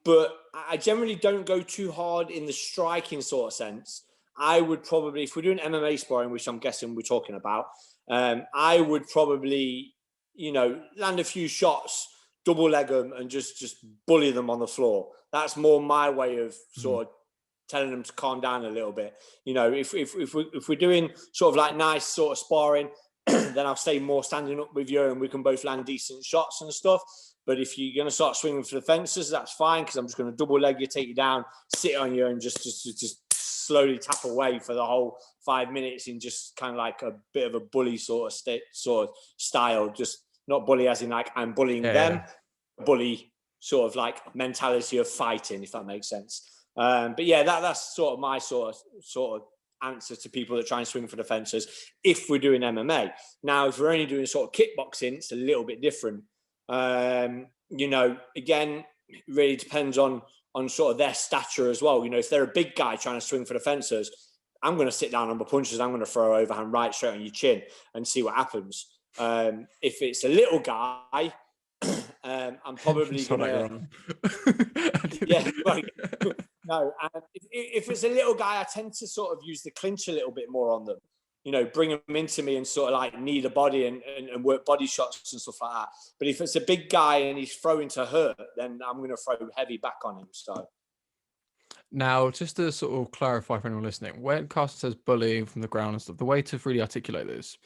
But I generally don't go too hard in the striking sort of sense. I would probably, if we're doing MMA sparring, which I'm guessing we're talking about, I would probably, land a few shots, double leg them, and just bully them on the floor. That's more my way of sort of telling them to calm down a little bit. If we're doing sort of like nice sort of sparring, then I'll stay more standing up with you, and we can both land decent shots and stuff. But if you're going to start swinging for the fences, that's fine, because I'm just going to double leg you, take you down, sit on you, and just slowly tap away for the whole 5 minutes in just kind of like a bit of a bully sort of style. Just not bully as in like I'm bullying them, bully sort of like mentality of fighting, if that makes sense. But yeah, that's sort of my sort of answer to people that try and swing for the fences if we're doing MMA. Now, if we're only doing sort of kickboxing, it's a little bit different. Again, it really depends on sort of their stature as well. If they're a big guy trying to swing for the fences, I'm going to sit down on my punches. I'm going to throw overhand right straight on your chin and see what happens. If it's a little guy, I'm probably going to, yeah, right. No, if it's a little guy, I tend to sort of use the clinch a little bit more on them. You know, bring them into me and sort of like knee the body and work body shots and stuff like that. But if it's a big guy and he's throwing to hurt, then I'm going to throw heavy back on him. So. Now, just to sort of clarify for anyone listening, when Carson says bullying from the ground and stuff, the way to really articulate this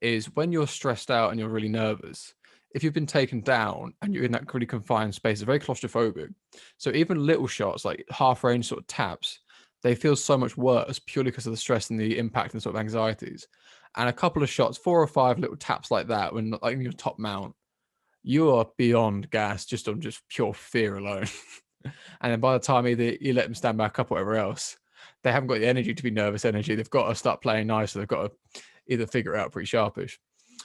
is when you're stressed out and you're really nervous. If you've been taken down and you're in that really confined space, it's very claustrophobic. So even little shots, like half range sort of taps, they feel so much worse purely because of the stress and the impact and sort of anxieties. And a couple of shots, 4 or 5 little taps like that, when like in your top mount, you are beyond gas just on just pure fear alone. And then by the time either you let them stand back up or whatever else, they haven't got the energy to be nervous energy. They've got to start playing nice. So they've got to either figure it out pretty sharpish.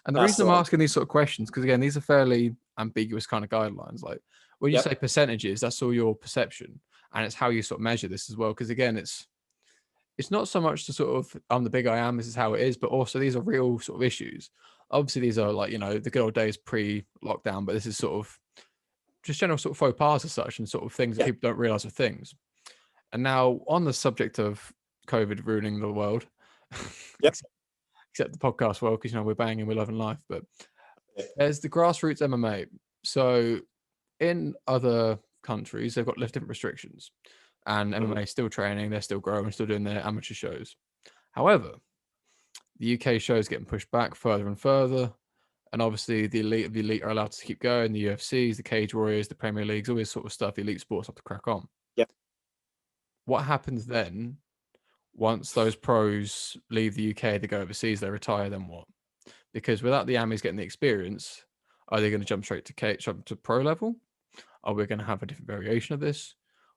And the reason I'm asking these sort of questions, because again, these are fairly ambiguous kind of guidelines. Like when you say percentages, that's all your perception. And it's how you sort of measure this as well. Because again, it's not so much to sort of, I'm the big I am, this is how it is, but also these are real sort of issues. Obviously, these are like, you know, the good old days pre-lockdown, but this is sort of just general sort of faux pas as such and sort of things that people don't realize are things. And now on the subject of COVID ruining the world, except the podcast world, because, you know, we're banging, we're loving life, but there's the grassroots MMA. So in other countries, they've got different restrictions and MMA is still training, they're still growing, still doing their amateur shows. However, the UK show is getting pushed back further and further. And obviously the elite of the elite are allowed to keep going. The UFCs, the Cage Warriors, the Premier Leagues, all this sort of stuff, the elite sports have to crack on. Yep. What happens then once those pros leave the UK, they go overseas, they retire, then what? Because without the Amis getting the experience, are they going to jump straight to pro level? Are we going to have a different variation of this?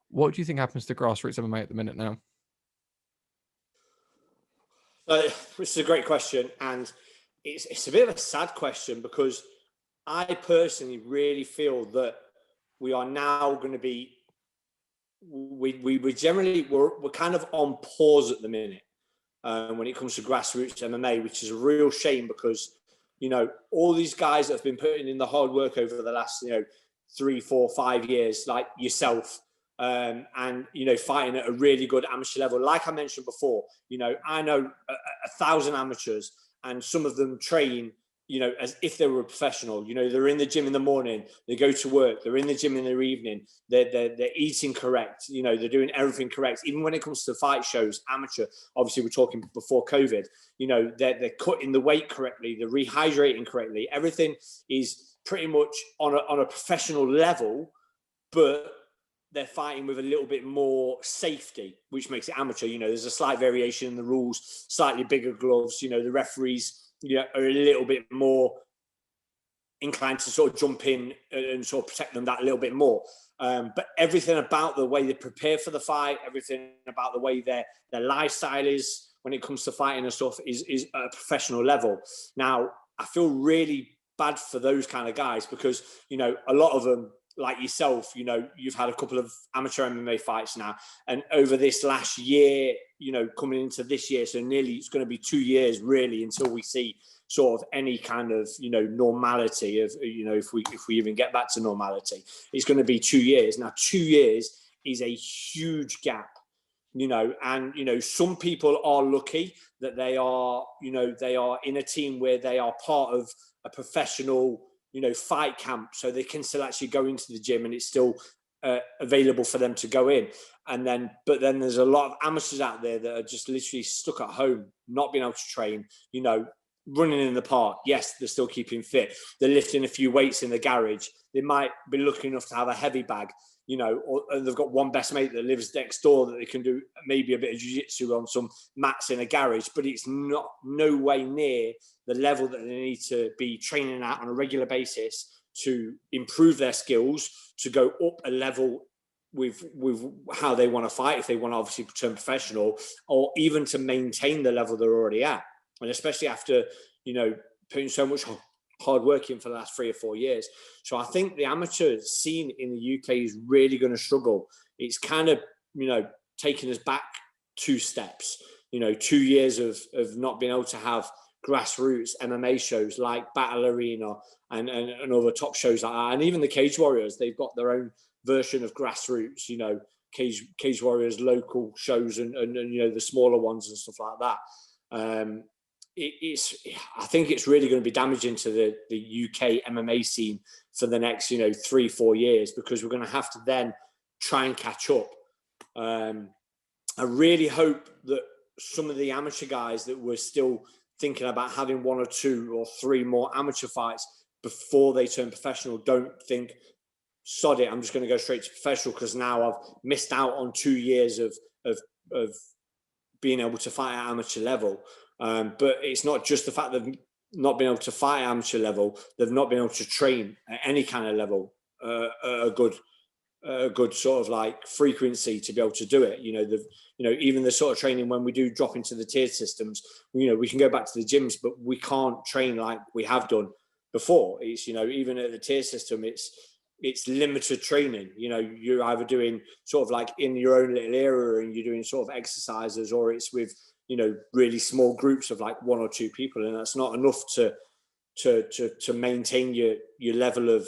What do you think happens to grassroots MMA at the minute now? Which is a great question. And it's a bit of a sad question because I personally really feel that we are now going to be, we're kind of on pause at the minute when it comes to grassroots MMA, which is a real shame because, you know, all these guys that have been putting in the hard work over the last, you know, 3, 4, 5 years, like yourself, and, you know, fighting at a really good amateur level. Like I mentioned before, you know, I know 1,000 amateurs and some of them train, you know, as if they were a professional. You know, they're in the gym in the morning, they go to work, they're in the gym in the evening, they're eating correct, you know, they're doing everything correct. Even when it comes to fight shows, amateur, obviously we're talking before COVID, you know, they're cutting the weight correctly, they're rehydrating correctly. Everything is pretty much on a professional level, but they're fighting with a little bit more safety, which makes it amateur. You know, there's a slight variation in the rules, slightly bigger gloves. You know, the referees, you know, are a little bit more inclined to sort of jump in and sort of protect them that a little bit more. But everything about the way they prepare for the fight, everything about the way their lifestyle is when it comes to fighting and stuff is at a professional level. Now, I feel really bad for those kind of guys because, you know, a lot of them, like yourself, you know, you've had a couple of amateur MMA fights now. And over this last year, you know, coming into this year, so nearly it's going to be 2 years really until we see sort of any kind of, you know, normality of, you know, if we even get back to normality, it's going to be 2 years. Now, 2 years is a huge gap, you know, and, you know, some people are lucky that they are, you know, they are in a team where they are part of a professional, you know, fight camp, so they can still actually go into the gym and it's still available for them to go in. And then, but then there's a lot of amateurs out there that are just literally stuck at home, not being able to train, you know, running in the park. Yes, they're still keeping fit. They're lifting a few weights in the garage. They might be lucky enough to have a heavy bag, you know, or they've got one best mate that lives next door that they can do maybe a bit of jiu-jitsu on some mats in a garage, but it's not no way near the level that they need to be training at on a regular basis to improve their skills, to go up a level with how they want to fight, if they want to obviously turn professional, or even to maintain the level they're already at. And especially after, you know, putting so much hard work in for the last 3 or 4 years. So I think the amateur scene in the UK is really going to struggle. It's kind of, you know, taking us back 2 steps. 2 years of not being able to have grassroots MMA shows like Battle Arena and other top shows like that. And even the Cage Warriors, they've got their own version of grassroots, Cage Warriors local shows and the smaller ones and stuff like that. I think it's really going to be damaging to the UK MMA scene for the next 3-4 years, because we're going to have to then try and catch up. I really hope that some of the amateur guys that were still thinking about having 1 or 2 or 3 more amateur fights before they turn professional don't think, sod it, I'm just going to go straight to professional because now I've missed out on 2 years of being able to fight at amateur level. But it's not just the fact that they've not been able to fight at amateur level, they've not been able to train at any kind of level, a good sort of like frequency to be able to do it. Even the sort of training when we do drop into the tier systems, we can go back to the gyms, but we can't train like we have done before. It's, even at the tier system, it's limited training. You're either doing sort of like in your own little area and you're doing sort of exercises, or it's with, really small groups of like 1 or 2 people. And that's not enough to maintain your level of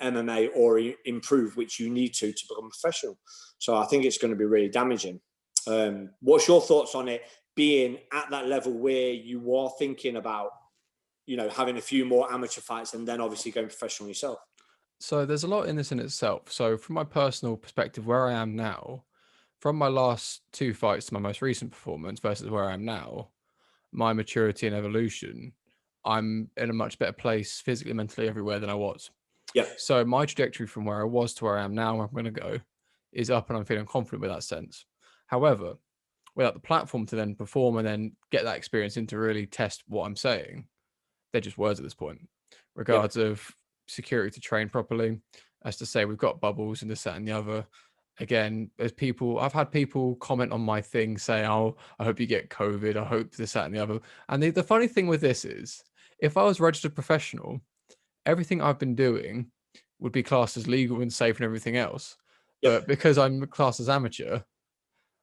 MMA or improve, which you need to become professional. So I think it's going to be really damaging. What's your thoughts on it being at that level where you are thinking about, having a few more amateur fights and then obviously going professional yourself? So there's a lot in this in itself. So from my personal perspective, where I am now, from my last 2 fights to my most recent performance versus where I am now, my maturity and evolution, I'm in a much better place physically, mentally, everywhere than I was. Yeah. So my trajectory from where I was to where I am now, where I'm going to go, is up, and I'm feeling confident with that sense. However, without the platform to then perform and then get that experience in to really test what I'm saying, they're just words at this point. Regards of security to train properly, as to say we've got bubbles and this, that, and the other. Again, I've had people comment on my thing, say, "Oh, I hope you get COVID. I hope this, that, and the other." And the funny thing with this is, if I was registered professional, everything I've been doing would be classed as legal and safe and everything else. But because I'm classed as amateur,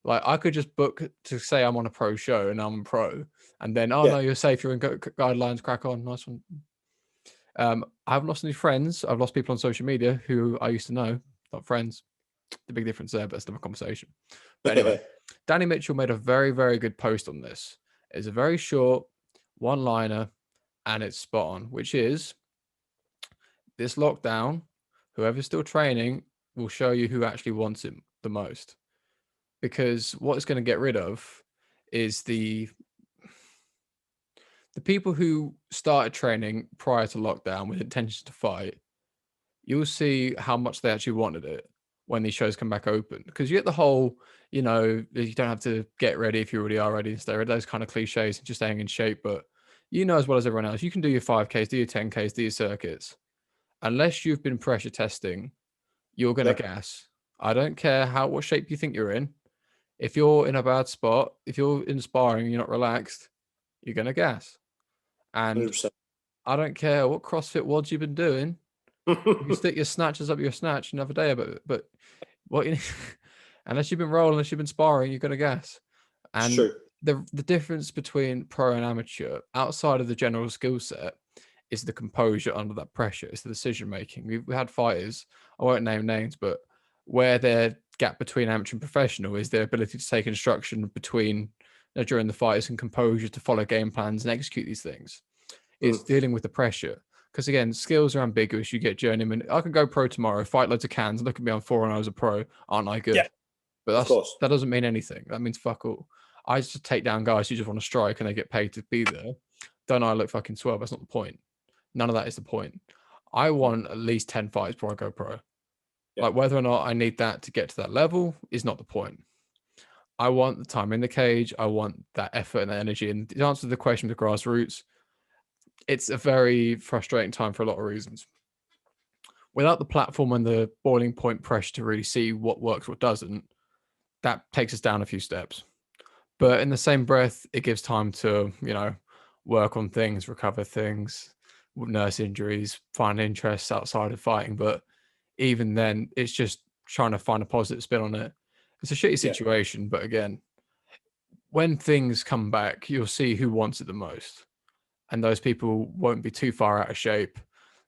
like I could just book to say I'm on a pro show and I'm a pro, and then, oh no, you're safe, you're in guidelines, crack on, nice one. I haven't lost any friends. I've lost people on social media who I used to know, not friends. The big difference there, but it's another conversation. But anyway, Danny Mitchell made a very, very good post on this. It's a very short one-liner, and it's spot on, which is, this lockdown, whoever's still training will show you who actually wants it the most. Because what it's going to get rid of is the people who started training prior to lockdown with intentions to fight. You'll see how much they actually wanted it when these shows come back open. Because you get the whole, you don't have to get ready if you already are ready and stay ready. Those kind of cliches and just staying in shape. But as well as everyone else, you can do your 5Ks, do your 10Ks, do your circuits. Unless you've been pressure testing, you're going to gas. I don't care what shape you think you're in. If you're in a bad spot, if you're in sparring and you're not relaxed, you're going to gas. And 100%. I don't care what CrossFit WODs you've been doing. You stick your snatches up your snatch another day about it. But what unless you've been rolling, unless you've been sparring, you're going to gas. And the difference between pro and amateur, outside of the general skill set, is the composure under that pressure. It's the decision making. We had fighters, I won't name names, but where their gap between amateur and professional is their ability to take instruction between during the fights and composure to follow game plans and execute these things. It's dealing with the pressure. Because again, skills are ambiguous. You get journeyman. I can go pro tomorrow, fight loads of cans, look at me on 4 and I was a pro. Aren't I good? Yeah, but that doesn't mean anything. That means fuck all. I just take down guys who just want to strike and they get paid to be there. Don't I look fucking swell? That's not the point. None of that is the point. I want at least 10 fights before I go pro. Yeah. Like whether or not I need that to get to that level is not the point. I want the time in the cage. I want that effort and that energy. And the answer to the question with the grassroots, it's a very frustrating time for a lot of reasons. Without the platform and the boiling point pressure to really see what works, what doesn't, that takes us down a few steps. But in the same breath, it gives time to, work on things, recover things, nurse injuries, find interests outside of fighting. But even then, it's just trying to find a positive spin on it. It's a shitty situation, but again, when things come back, you'll see who wants it the most. And those people won't be too far out of shape.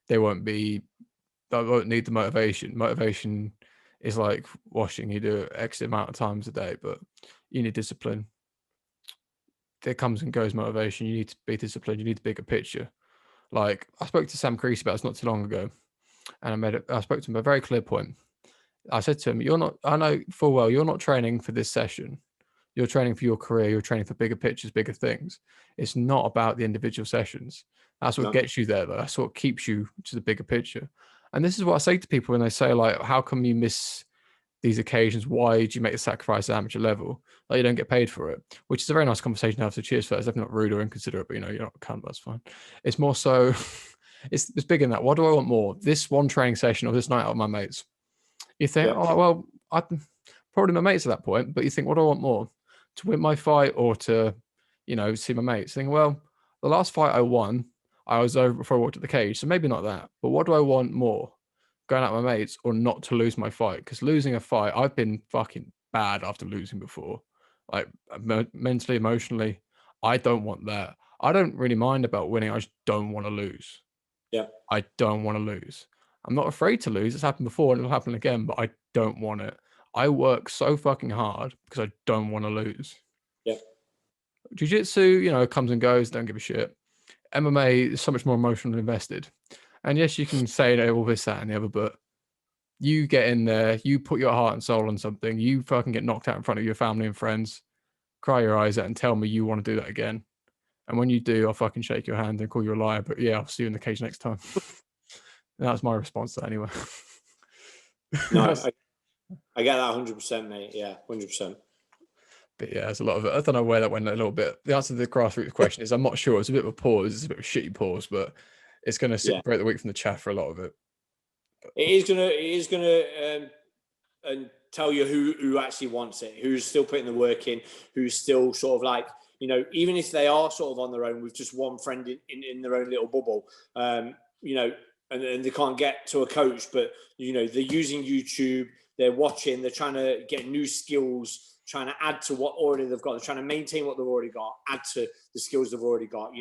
They won't need the motivation. Motivation is like washing. You do it X amount of times a day, but you need discipline. There comes and goes motivation. You need to be disciplined. You need the bigger picture. Like, I spoke to Sam Creasy about this not too long ago, and I spoke to him a very clear point. I said to him, I know full well you're not training for this session. You're training for your career. You're training for bigger pictures, bigger things. It's not about the individual sessions. That's what gets you there, though. That's what keeps you to the bigger picture. And this is what I say to people when they say, like, how come you miss these occasions? Why do you make the sacrifice at amateur level? Like, you don't get paid for it, which is a very nice conversation to have. So cheers for that. It's definitely not rude or inconsiderate, but you're not a cunt. That's fine. It's more so, it's bigger than that. What do I want more? This one training session or this night out with my mates? You think, oh, well, I'm probably my mates at that point, but you think, what do I want more? To win my fight or to, see my mates? Think, well, the last fight I won, I was over before I walked at the cage, so maybe not that. But what do I want more? Going out with my mates or not to lose my fight? Because losing a fight, I've been fucking bad after losing before. Like, mentally, emotionally, I don't want that. I don't really mind about winning. I just don't want to lose. Yeah. I don't want to lose. I'm not afraid to lose. It's happened before and it'll happen again, but I don't want it. I work so fucking hard because I don't want to lose. Yeah. Jiu-jitsu, comes and goes, don't give a shit. MMA is so much more emotionally invested. And yes, you can say all this, that, and the other, but you get in there, you put your heart and soul on something, you fucking get knocked out in front of your family and friends, cry your eyes out and tell me you want to do that again. And when you do, I'll fucking shake your hand and call you a liar. But yeah, I'll see you in the cage next time. That's my response to that anyway. No, I get that 100%, mate. Yeah, 100%. But yeah, there's a lot of it. I don't know where that went a little bit. The answer to the grassroots question is I'm not sure. It's a bit of a pause. It's a bit of a shitty pause, but it's going to separate the wheat from the chaff for a lot of it. It is gonna tell you who actually wants it, who's still putting the work in, who's still sort of like, even if they are sort of on their own with just one friend in their own little bubble, and they can't get to a coach, but they're using YouTube, they're watching, they're trying to get new skills, trying to add to what already they've got, they're trying to maintain what they've already got, add to the skills they've already got,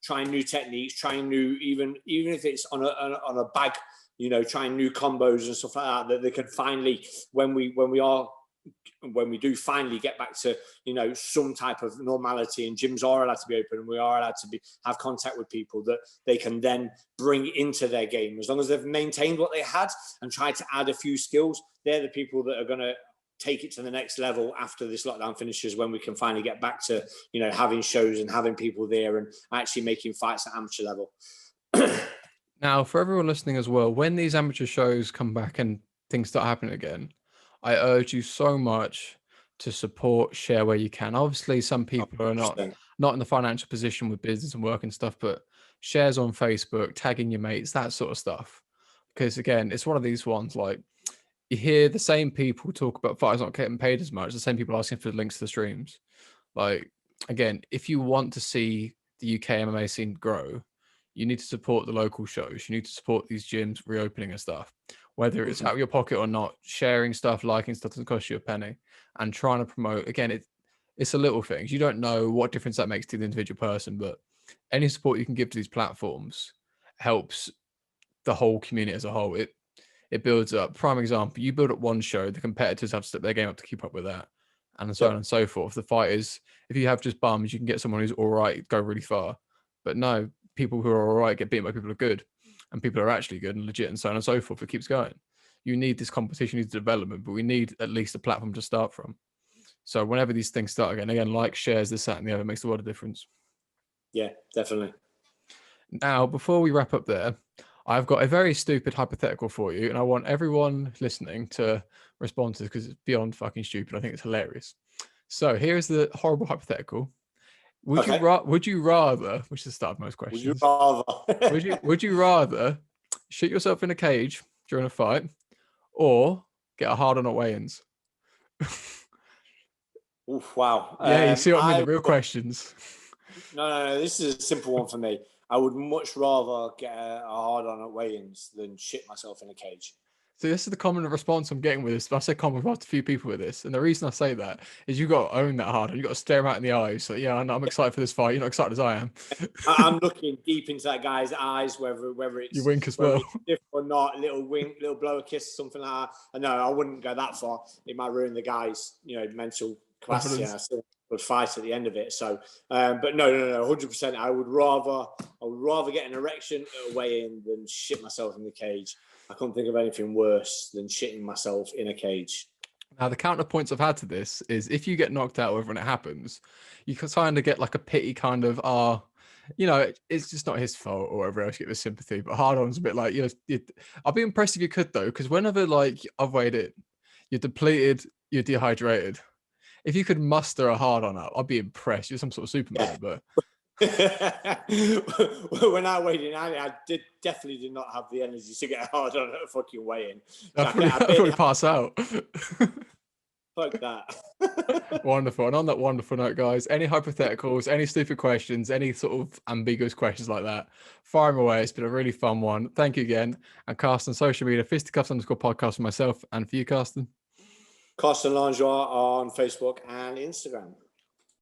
trying new techniques, trying new, even if it's on a bag, trying new combos and stuff like that they can finally, when we do finally get back to some type of normality and gyms are allowed to be open and we are allowed to have contact with people that they can then bring into their game, as long as they've maintained what they had and tried to add a few skills, they're the people that are going to take it to the next level after this lockdown finishes, when we can finally get back to having shows and having people there and actually making fights at amateur level. Now, for everyone listening as well, when these amateur shows come back and things start happening again, I urge you so much to support, share where you can. Obviously, some people are not in the financial position with business and work and stuff, but shares on Facebook, tagging your mates, that sort of stuff. Because again, it's one of these ones, like, you hear the same people talk about fighters not getting paid as much, the same people asking for the links to the streams. Like, again, if you want to see the UK MMA scene grow, you need to support the local shows. You need to support these gyms reopening and stuff, whether it's out of your pocket or not. Sharing stuff, liking stuff doesn't cost you a penny, and trying to promote. Again, it's a little things. You don't know what difference that makes to the individual person, but any support you can give to these platforms helps the whole community as a whole. It builds up. Prime example: you build up one show, the competitors have to step their game up to keep up with that, and so on and so forth. The fighters, if you have just bums, you can get someone who's all right, go really far. But no, people who are all right get beaten by people who are good, and people who are actually good and legit, and so on and so forth. It keeps going. You need this competition, you need development, but we need at least a platform to start from. So whenever these things start again, like, shares, this, that, and the other, makes a lot of difference. Yeah, definitely. Now, before we wrap up there, I've got a very stupid hypothetical for you, and I want everyone listening to respond to this because it's beyond fucking stupid. I think it's hilarious. So here's the horrible hypothetical. Would you rather, which is the start of most questions. Would you rather shoot yourself in a cage during a fight or get a hard on at weigh-ins? Oof, wow. Yeah, you see what I mean? The real questions. No, this is a simple one for me. I would much rather get a hard on at weigh-ins than shit myself in a cage. So this is the common response I'm getting with this. I say common, I've asked a few people with this, and the reason I say that is you got to own that hard, and you got to stare him out in the eyes. So yeah, I'm excited for this fight. You're not excited as I am. I'm looking deep into that guy's eyes, whether You it's wink as well. stiff or not, little wink, little blow a kiss, something like that. No, I wouldn't go that far. It might ruin the guy's, mental capacity. And I still would fight at the end of it. So, but no, 100%. I would rather get an erection at a weigh-in than shit myself in the cage. I couldn't think of anything worse than shitting myself in a cage. Now, the counterpoints I've had to this is if you get knocked out, when it happens, you can kind of get like a pity kind of, it's just not his fault or whatever else, you get the sympathy. But hard on's a bit like, I'd be impressed if you could, though, because whenever like I've weighed it, you're depleted, you're dehydrated. If you could muster a hard on up, I'd be impressed. You're some sort of Superman, but. When I weighed in, I definitely did not have the energy to get hard on at a fucking weigh-in. I'd probably pass out. Fuck that. Wonderful. And on that wonderful note, guys, any hypotheticals, any stupid questions, any sort of ambiguous questions like that, fire them away. It's been a really fun one. Thank you again. And Carsten, social media, Fisticuffs_podcast for myself and for you, Carsten. Carsten Lenjoint on Facebook and Instagram.